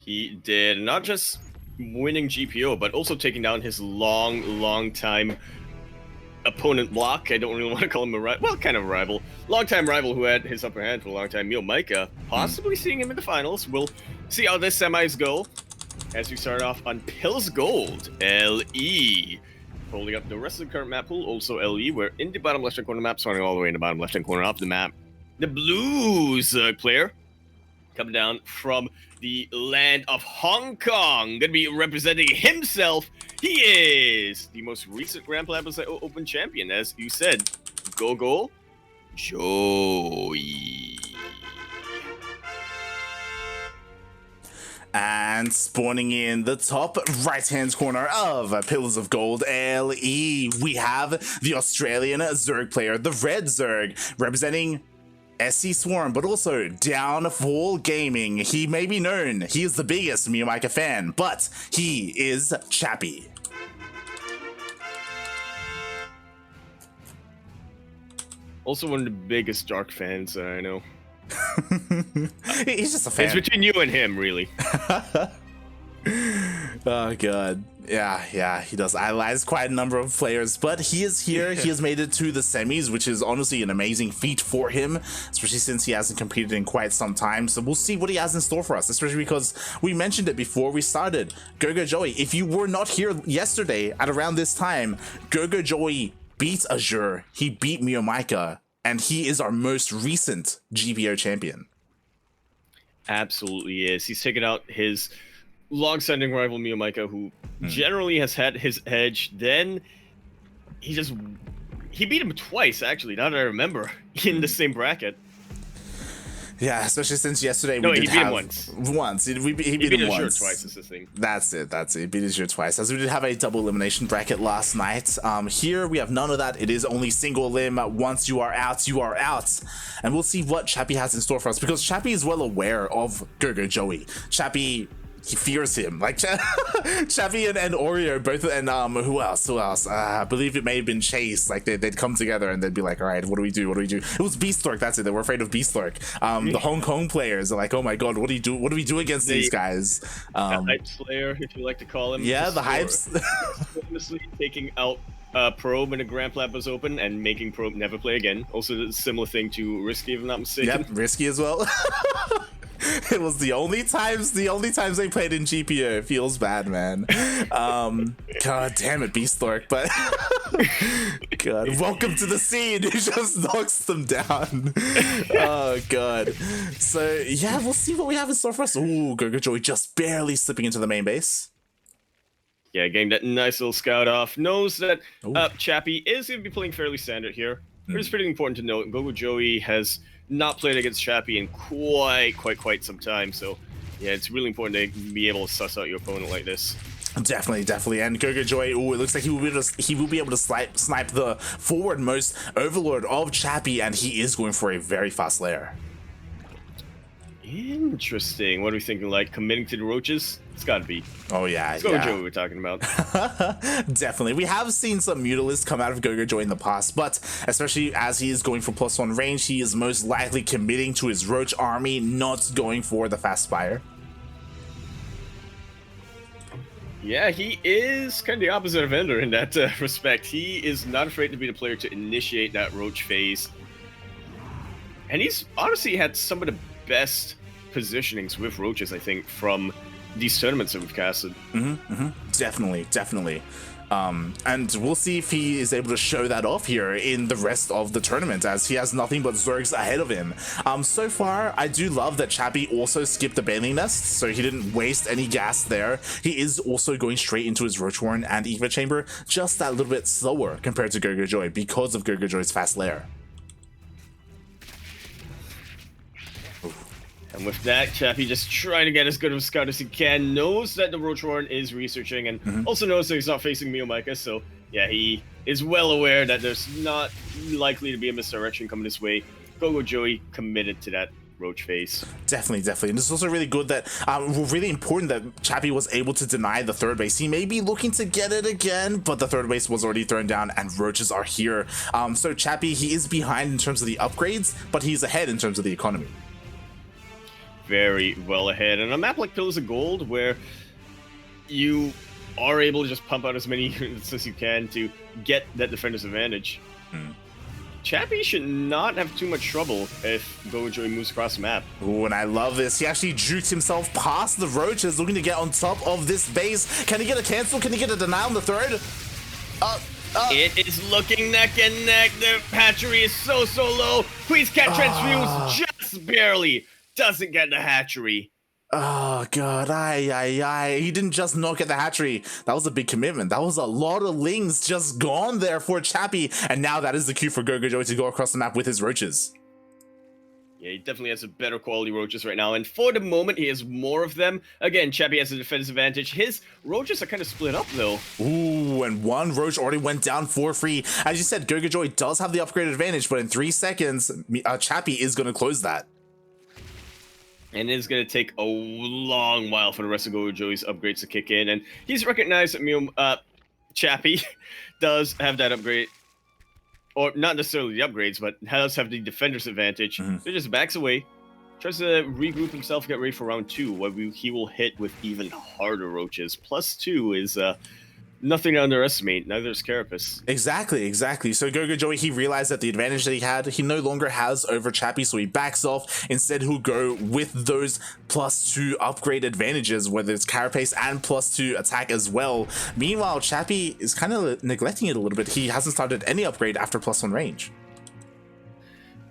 He did not just winning GPO, but also taking down his long time opponent block. I don't really want to call him a rival. Well, kind of a rival. Long-time rival who had his upper hand for a long time, Micah. Possibly seeing him in the finals. We'll see how this semis go as we start off on Pills Gold, LE. Holding up the rest of the current map pool, also LE. We're in the bottom left-hand corner map, starting all the way in the bottom left-hand corner of the map. The Blues player coming down from the land of Hong Kong, gonna be representing himself. He is the most recent Grand Plaza Open champion, as you said, GogojOey. And spawning in the top right-hand corner of Pillars of Gold LE, we have the Australian Zerg player, the Red Zerg, representing SC Swarm, but also Downfall Gaming. He may be known, he is the biggest Miyamika fan, but he is Chappy. Also one of the biggest Dark fans I know. He's just a fan. It's between you and him, really. Oh god. Yeah, he does idolize quite a number of players, but he is here. He has made it to the semis, which is honestly an amazing feat for him, especially since he hasn't competed in quite some time. So we'll see what he has in store for us, especially because we mentioned it before we started. GogojOey, if you were not here yesterday at around this time, GogojOey beat Azure, he beat Miyamika, and he is our most recent GPO champion. Absolutely is. He's taken out his long-standing rival Miyamika, who generally has had his edge. Then he beat him twice, actually, now that I remember, in the same bracket. Yeah, especially since yesterday no, we did he beat have him once. He beat him once. Twice is the thing. That's it. He beat Azure twice. As we did have a double elimination bracket last night. Here we have none of that. It is only single elim. Once you are out, you are out. And we'll see what Chappy has in store for us, because Chappy is well aware of GogojOey. Chappy, he fears him. Like Chappy and Oreo both, and who else? I believe it may have been Chase. Like they'd come together and they'd be like, all right, what do we do? It was Beastlurk. That's it. They were afraid of Beastlurk. The Hong Kong players are like, oh my god, what do we do against these guys? Hype Slayer, if you like to call him. Yeah, the Hypes. Famously taking out Probe in a Grand Plaza Open and making Probe never play again. Also a similar thing to Risky, if I'm not mistaken. Yep, Risky as well. It was the only times they played in GPO. It feels bad, man. God damn it, Beastlurk. But god, welcome to the scene. Who just knocks them down. Oh god. So yeah, we'll see what we have in store for us. Ooh, GogojOey just barely slipping into the main base. Yeah, getting that nice little scout off. Knows that Chappy is going to be playing fairly standard here. It's pretty important to note, GogojOey has not played against Chappy in quite some time. So yeah, it's really important to be able to suss out your opponent like this. Definitely. And GogojOey, ooh, it looks like he will be able to snipe the forward-most overlord of Chappy, and he is going for a very fast lair. Interesting. What are we thinking? Like committing to the roaches? It's got to be. Oh yeah, it's GogojOey we're talking about. Definitely. We have seen some Mutalisks come out of GogojOey in the past, but especially as he is going for +1 range, he is most likely committing to his Roach army, not going for the fast fire. Yeah, he is kind of the opposite of Ender in that respect. He is not afraid to be the player to initiate that Roach phase. And he's honestly had some of the best positionings with Roaches, I think, from these tournaments that we've casted. Definitely. And we'll see if he is able to show that off here in the rest of the tournament, as he has nothing but Zergs ahead of him. So far, I do love that Chappy also skipped the Baneling Nest, so he didn't waste any gas there. He is also going straight into his Roach Warren and Eva Chamber, just that little bit slower compared to GogojOey because of GogojOey's fast lair. And with that, Chappy just trying to get as good of a scout as he can, knows that the Roach Warren is researching, and also knows that he's not facing Miyamika, so yeah, he is well aware that there's not likely to be a misdirection coming this way. GogojOey committed to that Roach phase. Definitely. And it's also really good that, really important that Chappy was able to deny the third base. He may be looking to get it again, but the third base was already thrown down and Roaches are here. So Chappy, he is behind in terms of the upgrades, but he's ahead in terms of the economy. very well ahead. And a map like Pillars of Gold, where you are able to just pump out as many units as you can to get that defender's advantage. Chappy should not have too much trouble if GogojOey moves across the map. Ooh, and I love this. He actually juked himself past the roaches, looking to get on top of this base. Can he get a cancel? Can he get a denial on the third? It is looking neck and neck. The hatchery is so low. Queen's Cat transfuse just barely doesn't get the hatchery. Oh god, he didn't just not get the hatchery. That was a big commitment. That was a lot of lings just gone there for Chappy, and now that is the cue for GogojOey to go across the map with his roaches. Yeah, he definitely has a better quality roaches right now, and for the moment he has more of them. Again, Chappy has a defensive advantage. His roaches are kind of split up though. Ooh, and one roach already went down for free. As you said, GogojOey does have the upgraded advantage, but in 3 seconds, Chappy is going to close that. And it's going to take a long while for the rest of GogojOey's upgrades to kick in. And he's recognized that Chappy does have that upgrade. Or not necessarily the upgrades, but does have the defender's advantage. So he just backs away. Tries to regroup himself, get ready for round 2, where he will hit with even harder roaches. +2 is nothing to underestimate. Neither is Carapace. Exactly. So GogojOey, he realized that the advantage that he had, he no longer has over Chappy, so he backs off. Instead, he'll go with those +2 upgrade advantages, whether it's Carapace and +2 attack as well. Meanwhile, Chappy is kind of neglecting it a little bit. He hasn't started any upgrade after +1 range.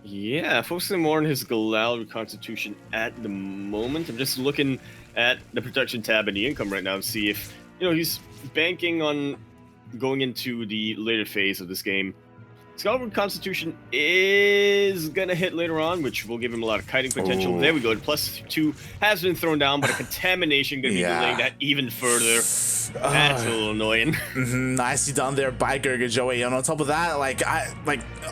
Yeah, focusing more on his Galal reconstitution at the moment. I'm just looking at the protection tab and the income right now to see if, he's banking on going into the later phase of this game. Skull Constitution is gonna hit later on, which will give him a lot of kiting potential. There we go. +2 has been thrown down, but a contamination gonna be delaying that even further. That's a little annoying. Nicely done there by GogojOey. And on top of that,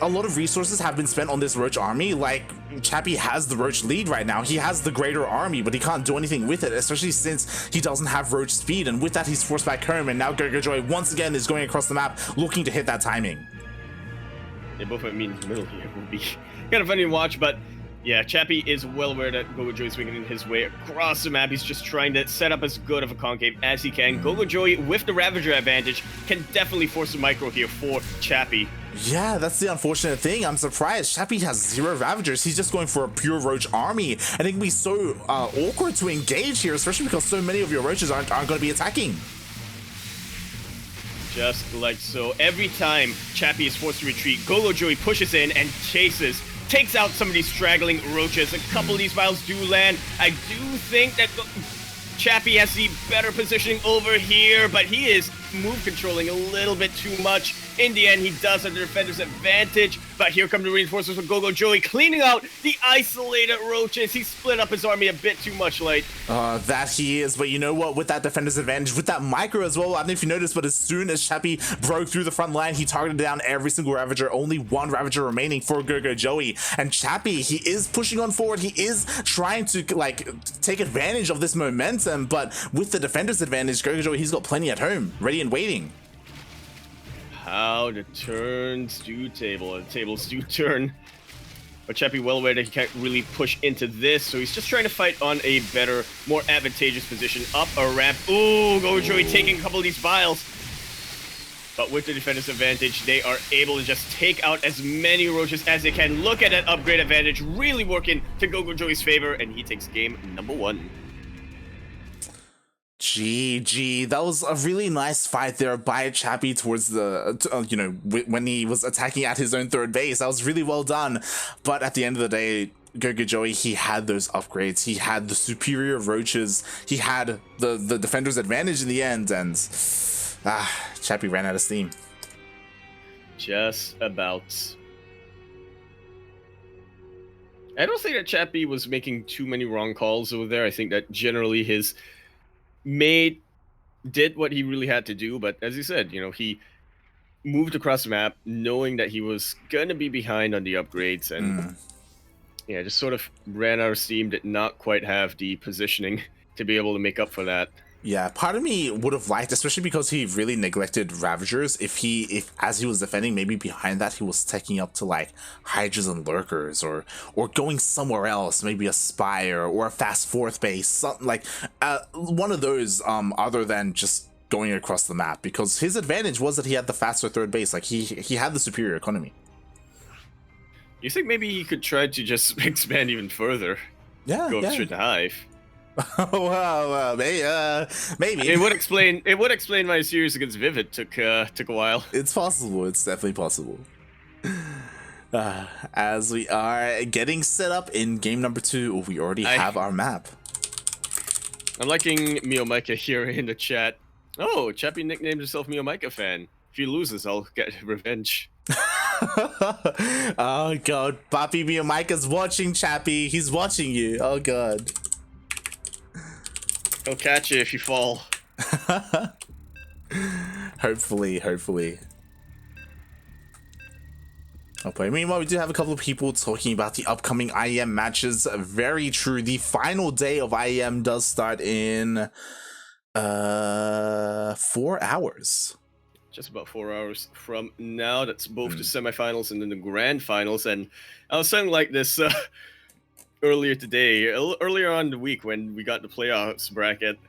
a lot of resources have been spent on this roach army. Like, Chappy has the roach lead right now. He has the greater army, but he can't do anything with it, especially since he doesn't have roach speed. And with that, he's forced back home. And now GogojOey once again is going across the map, looking to hit that timing. They both might mean in the middle here. It will be kind of funny to watch, but yeah, Chappy is well aware that GogojOey is making his way across the map. He's just trying to set up as good of a concave as he can. GogojOey, with the Ravager advantage, can definitely force a micro here for Chappy. Yeah, that's the unfortunate thing. I'm surprised. Chappy has 0 Ravagers. He's just going for a pure Roach army. And it can be so awkward to engage here, especially because so many of your Roaches aren't going to be attacking. Just like so. Every time Chappy is forced to retreat, GogojOey pushes in and chases, takes out some of these straggling roaches. A couple of these vials do land. I do think that Chappy has the better positioning over here, but he is move controlling a little bit too much. In the end, he does have the defender's advantage, but here come the reinforcements with GogojOey cleaning out the isolated roaches. He split up his army a bit too much late. That he is, but you know what? With that defender's advantage, with that micro as well, I don't know if you noticed, but as soon as Chappy broke through the front line, he targeted down every single Ravager. Only 1 Ravager remaining for GogojOey. And Chappy, he is pushing on forward. He is trying to take advantage of this momentum, but with the defender's advantage, GogojOey, he's got plenty at home, ready and waiting. How the turns do table, and tables do turn. But Chappy well aware that he can't really push into this, so he's just trying to fight on a better, more advantageous position. Up a ramp. Ooh, GogojOey taking a couple of these vials. But with the defender's advantage, they are able to just take out as many roaches as they can. Look at that upgrade advantage really working to GogojOey's favor, and he takes game number 1. GG. That was a really nice fight there by Chappy towards the, when he was attacking at his own third base. That was really well done. But at the end of the day, GogojOey, he had those upgrades. He had the superior roaches. He had the defender's advantage in the end, and Chappy ran out of steam. Just about. I don't think that Chappy was making too many wrong calls over there. I think that generally his mate did what he really had to do, but as you said, he moved across the map knowing that he was gonna be behind on the upgrades, and yeah, just sort of ran out of steam, did not quite have the positioning to be able to make up for that. Yeah, part of me would have liked, especially because he really neglected Ravagers, if as he was defending, maybe behind that he was taking up to like Hydras and Lurkers, or going somewhere else, maybe a Spire or a fast fourth base, something like one of those, other than just going across the map, because his advantage was that he had the faster third base, like he had the superior economy. You think maybe he could try to just expand even further? Yeah, Go straight to Hive. well, maybe it would explain why the series against Vivid took a while. It's possible. It's definitely possible. As we are getting set up in game number 2, we already have our map. I'm liking Mio Micah here in the chat. Oh, Chappy nicknamed himself Mio Micah fan. If he loses, I'll get revenge. Oh god, Papi Mio Micah's watching, Chappy. He's watching you. Oh god. He'll catch you if you fall. Hopefully. Okay, meanwhile, we do have a couple of people talking about the upcoming IEM matches. Very true. The final day of IEM does start in 4 hours. Just about 4 hours from now. That's both the semifinals and then the grand finals. And I was saying like this earlier today, earlier on in the week when we got the playoffs bracket,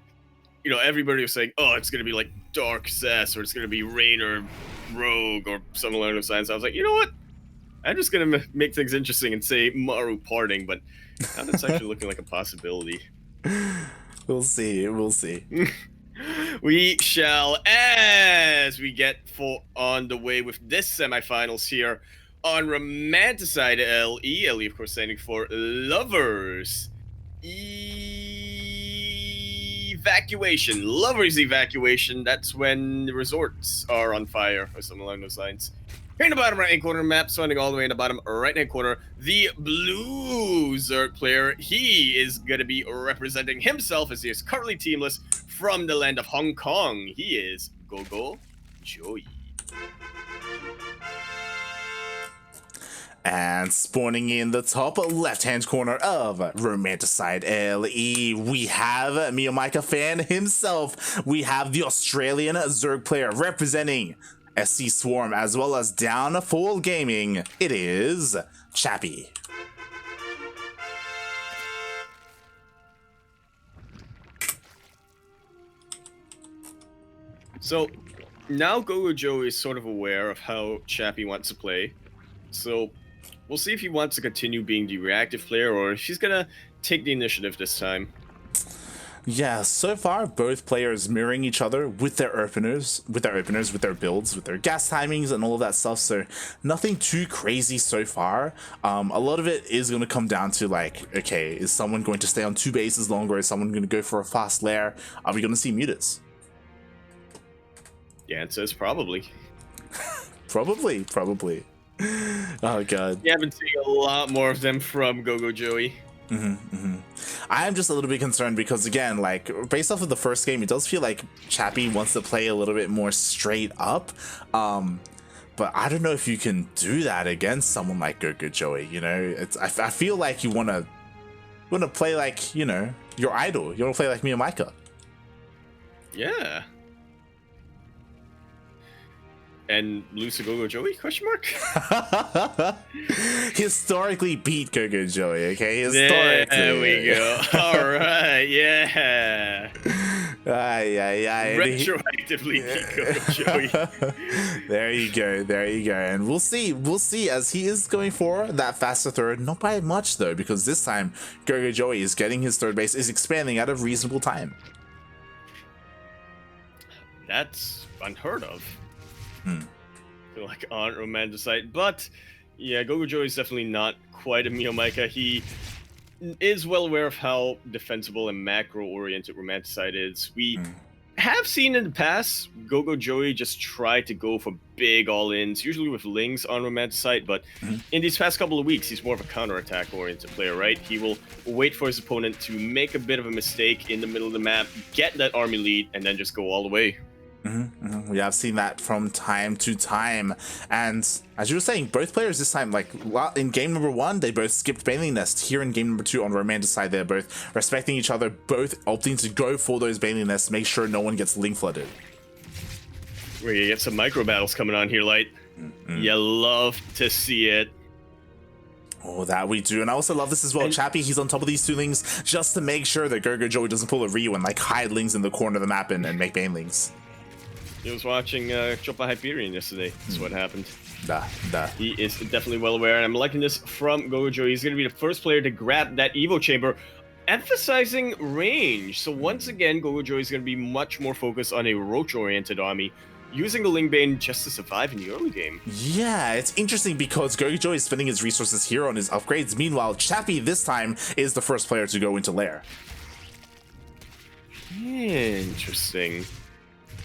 you know, everybody was saying, oh, it's going to be like Dark Cess, or it's going to be Rain or Rogue or something along those lines. I was like, you know what? I'm just going to make things interesting and say Maru parting, but now that's actually looking like a possibility. We'll see. We shall, as we get on the way with this semifinals here on Romanticide LE. LE, of course, standing for Lovers Evacuation. Lovers Evacuation. That's when the resorts are on fire, or something along those lines. Here in the bottom right-hand corner map, starting all the way in the bottom right-hand corner, the blue Zerg player, he is going to be representing himself, as he is currently teamless, from the land of Hong Kong. He is GogojOey. And spawning in the top left-hand corner of Romanticide LE, we have Mio Micah fan himself. We have the Australian Zerg player representing SC Swarm, as well as Downfall Gaming. It is Chappy. So now GogojOey is sort of aware of how Chappy wants to play. So we'll see if he wants to continue being the reactive player, or if he's gonna take the initiative this time. Yeah, so far both players mirroring each other with their openers, with their builds, with their gas timings and all of that stuff. So nothing too crazy so far. A lot of it is going to come down to like, okay, is someone going to stay on 2 bases longer? Is someone going to go for a fast lair? Are we going to see mutas? The answer is probably. Probably. Oh god. You haven't seen a lot more of them from GogojOey. I am just a little bit concerned because, again, like, based off of the first game, it does feel like Chappy wants to play a little bit more straight up. But I don't know if you can do that against someone like GogojOey, you know? I feel like you want to play like, you know, your idol. You want to play like Mio Micah. Yeah. And lose to GogojOey? Question mark? Historically beat GogojOey, okay? Historically. There we go. All right, yeah. Retroactively beat GogojOey. There you go. And we'll see as he is going for that faster third, not by much though, because this time GogojOey is getting his third base, is expanding at a reasonable time. That's unheard of. Like on Romanticide, but yeah, GogojOey is definitely not quite a Mio Micah. He is well aware of how defensible and macro-oriented Romanticide is. We have seen in the past GogojOey just try to go for big all-ins, usually with Lings on Romanticide, but in these past couple of weeks, he's more of a counter-attack oriented player, right? He will wait for his opponent to make a bit of a mistake in the middle of the map, get that army lead, and then just go all the way. We have seen that from time to time, and as you were saying, both players this time, like in game number 1, they both skipped Baneling Nest. Here in game number 2 on Romanda's side, they're both respecting each other, both opting to go for those Baneling Nests, make sure no one gets link flooded. We're gonna get some micro battles coming on here, Light. You love to see it. Oh, that we do. And I also love this as well. Chappy, he's on top of these 2 lings just to make sure that GogojOey doesn't pull a Ryu and like hide lings in the corner of the map and make Banelings. He was watching Choppa Hyperion yesterday. That's what happened. Duh. He is definitely well aware, and I'm liking this from GogojOey. He's going to be the first player to grab that Evo Chamber, emphasizing range. So once again, GogojOey is going to be much more focused on a Roach-oriented army, using the Lingbane just to survive in the early game. Yeah, it's interesting because GogojOey is spending his resources here on his upgrades. Meanwhile, Chappy this time is the first player to go into Lair. Interesting.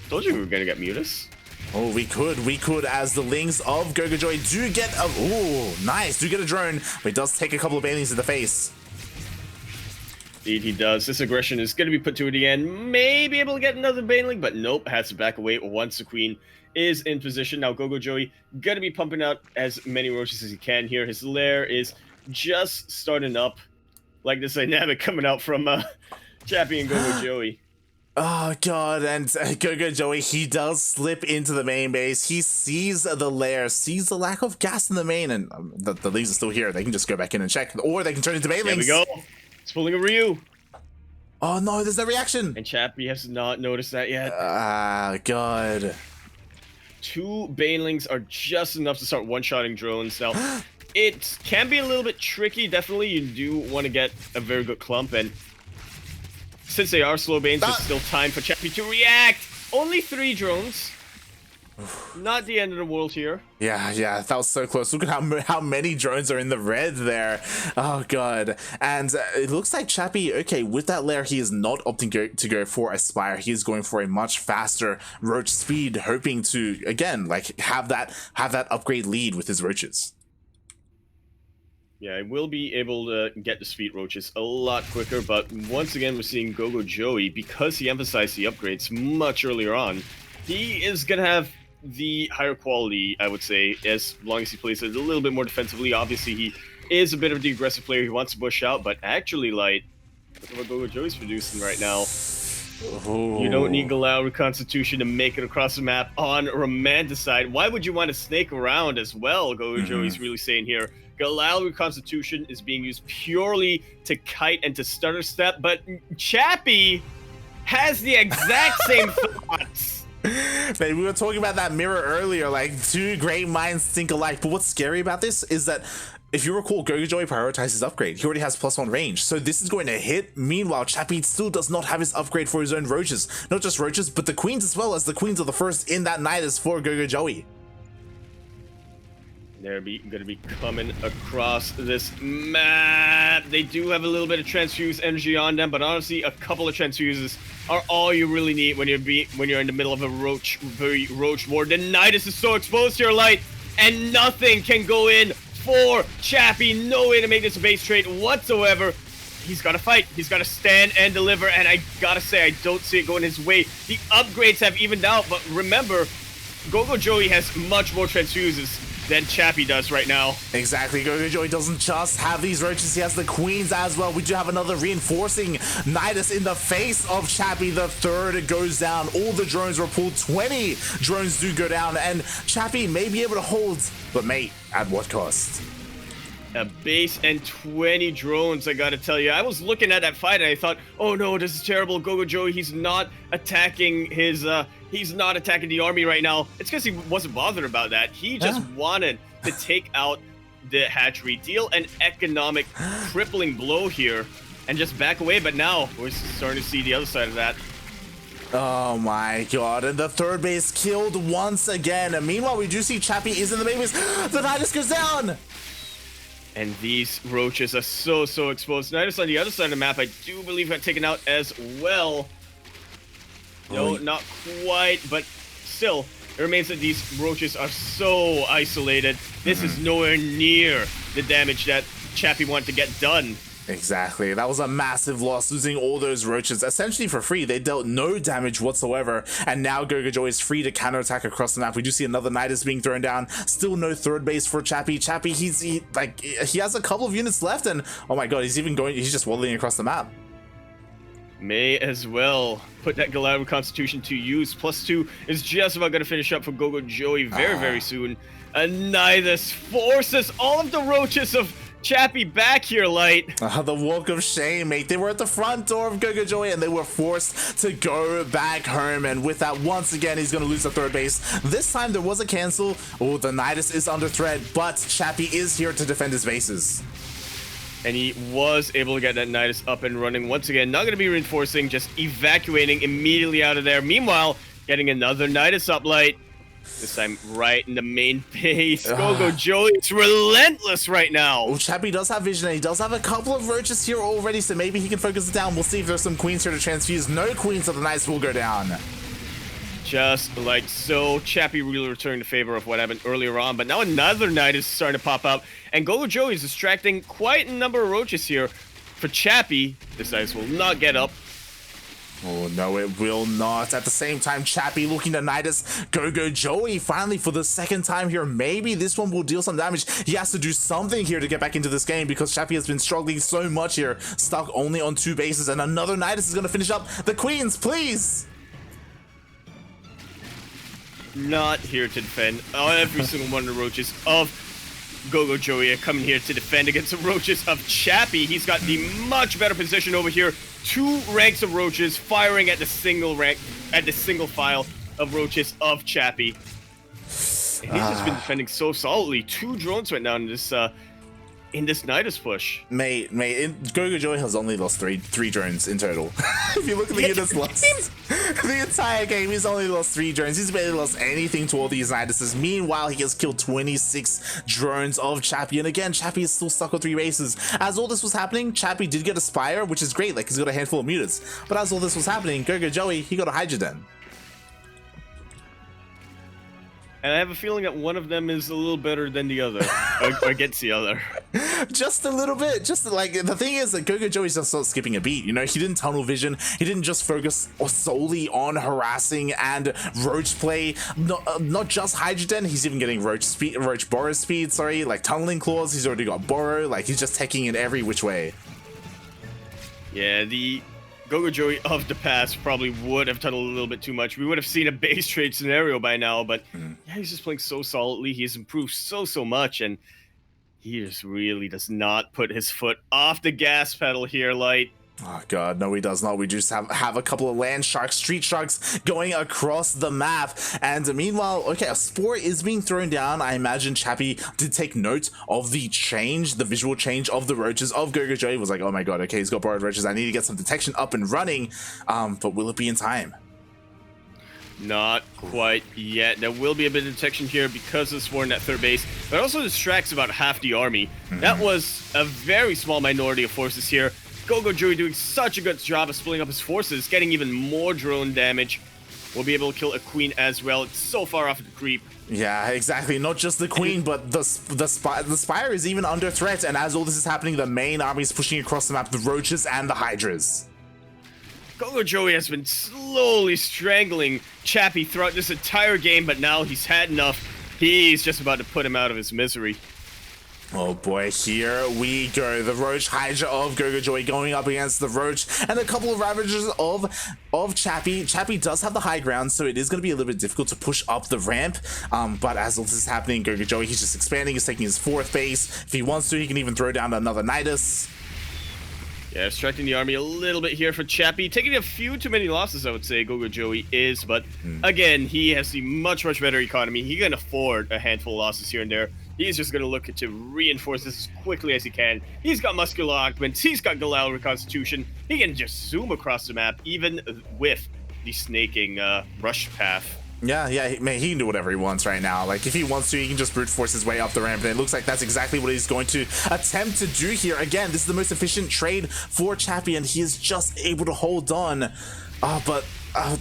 Told you we were going to get Mutus. Oh, we could, as the lings of GogojOey do get a... Oh, nice, do get a drone, but he does take a couple of Banelings in the face. Indeed, he does. This aggression is going to be put to it again. May be able to get another Baneling, but nope, has to back away once the Queen is in position. Now, GogojOey going to be pumping out as many roaches as he can here. His lair is just starting up. Like this dynamic coming out from Chappy and GogojOey. Oh god, and GogojOey, he does slip into the main base. He sees the lair, sees the lack of gas in the main, and the lings are still here. They can just go back in and check, or they can turn into Banelings. There we go. It's pulling a Ryu. Oh no, there's no reaction. And Chappy has not noticed that yet. God. 2 Banelings are just enough to start one-shotting drones. Now, it can be a little bit tricky. Definitely, you do want to get a very good clump, and since they are slow Banes, there's still time for Chappy to react. Only 3 drones. Not the end of the world here. Yeah, that was so close. Look at how many drones are in the red there. Oh god. And it looks like Chappy, okay, with that lair, he is not opting to go for Aspire. He is going for a much faster roach speed, hoping to, again, like have that upgrade lead with his roaches. Yeah, I will be able to get the speed roaches a lot quicker, but once again, we're seeing GogojOey, because he emphasized the upgrades much earlier on, he is going to have the higher quality, I would say, as long as he plays it a little bit more defensively. Obviously, he is a bit of the aggressive player. He wants to push out, but actually, like, look at what GogojOey's producing right now. Oh. You don't need Galal Reconstitution to make it across the map on Romanticide. Why would you want to snake around as well? GogojOey's really saying here. Galal Reconstitution is being used purely to kite and to stutter step, but Chappy has the exact same thoughts. Man, we were talking about that mirror earlier, like 2 great minds think alike. But what's scary about this is that, if you recall, GogojOey prioritized his upgrade. He already has +1 range, so this is going to hit. Meanwhile, Chappy still does not have his upgrade for his own roaches. Not just roaches, but the queens as well, as the queens are the first in that night is for GogojOey. They're going to be coming across this map. They do have a little bit of transfuse energy on them, but honestly, a couple of transfuses are all you really need when you're in the middle of a roach war. The Nidus is so exposed to your light, and nothing can go in for Chappy. No way to make this a base trade whatsoever. He's got to fight. He's got to stand and deliver, and I gotta say, I don't see it going his way. The upgrades have evened out, but remember, GogojOey has much more transfuses than Chappy does right now. Exactly. GogojOey doesn't just have these roaches, he has the queens as well. We do have another reinforcing Nidus in the face of Chappy. The third goes down. All the drones were pulled. 20 drones do go down, and Chappy may be able to hold, but mate, at what cost? A base and 20 drones, I gotta tell you. I was looking at that fight and I thought, oh no, this is terrible. GogojOey, he's not attacking he's not attacking the army right now. It's because he wasn't bothered about that. He just wanted to take out the hatchery, deal an economic crippling blow here, and just back away. But now we're starting to see the other side of that. Oh my god, and the third base killed once again. And meanwhile, we do see Chappy is in the main base. The Nidus goes down! And these roaches are so exposed. Nidus on the other side of the map, I do believe, got taken out as well. No, not quite, but still, it remains that these roaches are so isolated. This is nowhere near the damage that Chappy wanted to get done Exactly. That was a massive loss, losing all those roaches essentially for free. They dealt no damage whatsoever, and now GogojOey is free to counterattack across the map. We do see another Nidus being thrown down. Still no third base for Chappy. Chappy, he has a couple of units left, and oh my god, he's just waddling across the map. May as well put that Galarian Constitution to use. +2 is just about going to finish up for GogojOey very soon. And Nidus forces all of the roaches of Chappy back here, Light. The walk of shame, mate. They were at the front door of GogojOey and they were forced to go back home. And with that, once again, he's going to lose the third base. This time there was a cancel. Oh, the Nidus is under threat, but Chappy is here to defend his bases. And he was able to get that Nidus up and running once again. Not going to be reinforcing, just evacuating immediately out of there. Meanwhile, getting another Nidus up, Light. This time right in the main base. GogojOey, it's relentless right now. Oh, Chappy does have vision, and he does have a couple of roaches here already, so maybe he can focus it down. We'll see if there's some queens here to transfuse. No queens, so the Nidus will go down. Just like so, Chappy really returned the favor of what happened earlier on, but now another Nidus is starting to pop up, and GogojOey is distracting quite a number of roaches here. For Chappy, this Nidus will not get up. Oh, no, it will not. At the same time, Chappy looking to Nidus. GogojOey finally for the second time here. Maybe this one will deal some damage. He has to do something here to get back into this game because Chappy has been struggling so much here. Stuck only on 2 bases, and another Nidus is going to finish up. The queens, please! Not here to defend. Every single one of the roaches of GogojOey are coming here to defend against the roaches of Chappy. He's got the much better position over here. 2 ranks of roaches firing at the single file of roaches of Chappy. And he's just been defending so solidly. 2 drones went down in this Nidus push. Mate, GogojOey has only lost three drones in total. If you look at the units lost, the entire game, he's only lost 3 drones. He's barely lost anything to all these Niduses. Meanwhile, he has killed 26 drones of Chappy. And again, Chappy is still stuck with 3 bases. As all this was happening, Chappy did get a Spire, which is great. Like, he's got a handful of mutants. But as all this was happening, GogojOey, he got a Hydra Den. And I have a feeling that one of them is a little better than the other, or against the other. Just a little bit. Just like, the thing is that GogojOey's just not skipping a beat. You know, he didn't tunnel vision. He didn't just focus solely on harassing and roach play. Not just Hydra Den. He's even getting roach borrow speed. Sorry, like tunneling claws. He's already got borrow. Like, he's just taking it every which way. Yeah, the GogojOey of the past probably would have tunneled a little bit too much. We would have seen a base trade scenario by now, but yeah, he's just playing so solidly. He's improved so much, and he just really does not put his foot off the gas pedal here, Light. Oh god, no he does not. We just have a couple of land sharks, street sharks going across the map. And meanwhile, okay, a spore is being thrown down. I imagine Chappy did take note of the change, the visual change of the roaches of GogojOey. Was like, oh my god, okay, he's got borrowed roaches. I need to get some detection up and running. But will it be in time? Not quite yet. There will be a bit of detection here because of Spore in that third base, but also distracts about half the army. That was a very small minority of forces here. GogojOey doing such a good job of splitting up his forces, getting even more drone damage. We'll be able to kill a queen as well. It's so far off the creep. Yeah, exactly. Not just the queen, but the Spire is even under threat. And as all this is happening, the main army is pushing across the map, the roaches and the hydras. GogojOey has been slowly strangling Chappy throughout this entire game, but now he's had enough. He's just about to put him out of his misery. Oh boy, here we go. The Roach Hydra of GogojOey going up against the Roach and a couple of Ravagers of Chappy. Chappy does have the high ground, so it is going to be a little bit difficult to push up the ramp. But as all this is happening, GogojOey, he's just expanding. He's taking his 4th base. If he wants to, he can even throw down another Nidus. Yeah, distracting the army a little bit here for Chappy. Taking a few too many losses, I would say, GogojOey is. But again, he has the much better economy. He can afford a handful of losses here and there. He's just going to look to reinforce this as quickly as he can. He's got muscular augments. He's got Galarian Constitution. He can just zoom across the map, even with the snaking rush path. Yeah, man, he can do whatever he wants right now. Like, if he wants to, he can just brute force his way up the ramp, and it looks like that's exactly what he's going to attempt to do here. Again, this is the most efficient trade for Chappy, and he is just able to hold on. But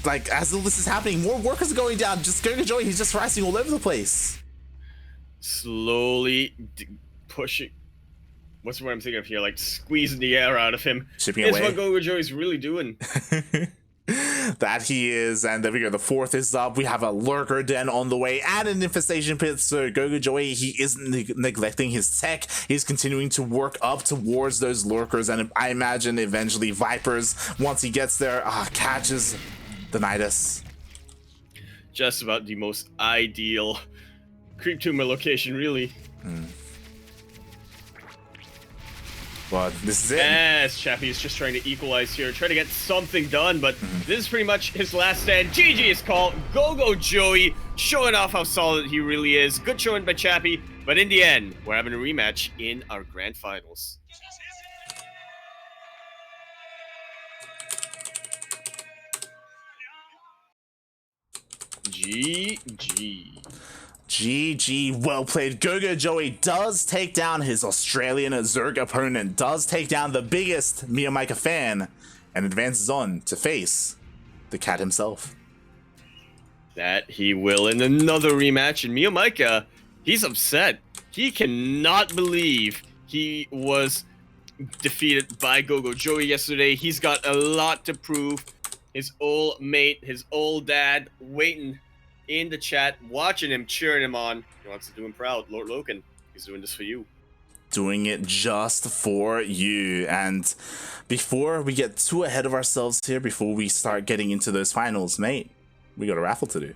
like, as all this is happening, more workers are going down. Just GogojOey, he's just harassing all over the place. Slowly pushing. what's what I'm thinking of here? Like squeezing the air out of him. Chipping It's away. what GogojOey's really doing. That he is, and there we go. The fourth is up. We have a lurker den on the way and an infestation pit. So GogojOey, he isn't neglecting his tech. He's continuing to work up towards those lurkers, and I imagine eventually Vipers, once he gets there, catches the Nidus. Just about the most ideal creep tumor location, really. But this is it. Yes, Chappy is just trying to equalize here, trying to get something done, but this is pretty much his last stand. GG is called. GogojOey showing off how solid he really is. Good showing by Chappy, but in the end, we're having a rematch in our grand finals. GG. GG, well played. GogojOey does take down his Australian Zerg opponent, does take down the biggest Miyamika fan, and advances on to face the cat himself. That he will in another rematch, and Miyamika, he's upset. He cannot believe he was defeated by GogojOey yesterday. He's got a lot to prove. His old mate, his old dad, waiting in the chat, watching him, cheering him on. He wants to do him proud. Lord Loken, he's doing this for you. Doing it just for you. And before we get too ahead of ourselves here, before we start getting into those finals, mate, we got a raffle to do.